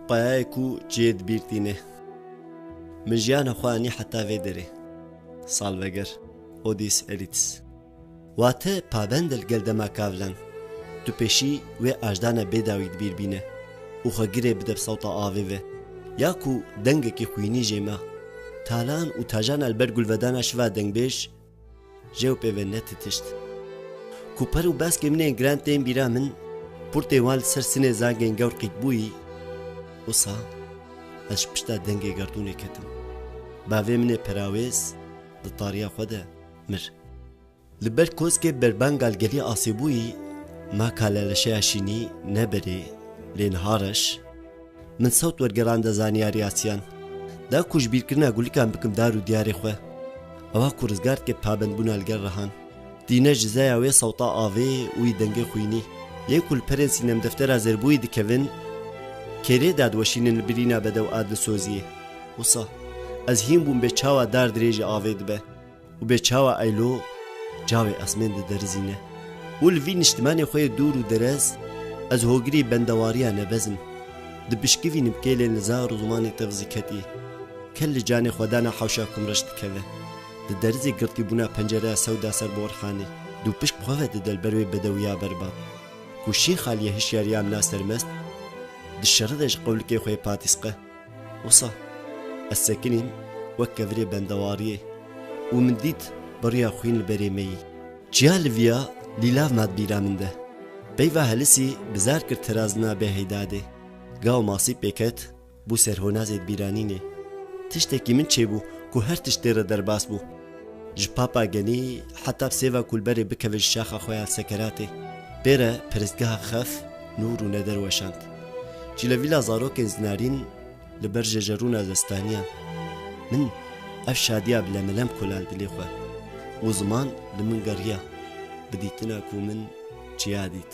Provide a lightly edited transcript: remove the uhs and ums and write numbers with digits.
قایەک و جێت بیرتینێ من ژیانە خوانی حتا vê derê salveger Odys Elitis wate pabend li gel dema kavlan tu pêşî wê ajdana bêdawî dibîr bîne û xwe girê bide bi sewta avê ve ya ku dengekî xwînî jê me talan û tajan elber gulvedana şiva dengbêj jê û pêve netitişt ku per û beskê min ên giran tên bîra min purtê wan li ser sinê zangên gewr qîtbûyî wisa ez ji pişta dengê gerdûnê ketim bavê min ê perawêz di tariya xwe de mir li ber koskê berbangal gelî asêbûyî maka leleşeya şînî neberê lê niha reş min sewt wergerande zaniyariya siyan da ku ji bîrkirina gulîkan bikim dar û diyarê xwe ewa ku rizgar dike pabendbûna li gel rihan dîne ji zeya wê sewta avê û yê dengê xwînî yên ku li perên sînem deftera zerbûyî dikevin kêrê dadweşînin li birîna bedew a dilsoziyê wisa ez hîn bûm bê çawa dar dirêjî avê dibe û bê çawa eylo cawê esmên diderizîne û li vî niştimanê xwe yê dûr û derez ez hogirî bendewariya nebezim dibişkivînim kêlên li zar û zimanê tev zîketî kel li canê xwedana hewşa kumreş dikeve di derizê girtîbûna pencereya sewda ser borxanê dû pişk xwe dide li ber wê bedewiya berbat ku şîn xaliye hişyariya mina sermest di şeride ji qewlikê xwe patîsqe wisa ez sekinîm wek kevirê bendewariyê û min dît beriya xwîn li berê me yî çiya li viya lîlav mat bîra min de peyva helisî bizar kir tirazina bêheydadê gaw masî pêket bû serhonazê bîranînê tiştekî min çêbû ku her tiştê re derbas bû ji papa genî heta sêva kulberê bikeve ji şaxa xwe ya sekeratê pêre peristgeha xef nûr û neder weşand ji li vîla zarokên zinarîn li ber jejerûna zestaniyan min ev şadiya bi lemelem kolal dilê xwe û ziman li min geriya bi dîtina ku min çiya dît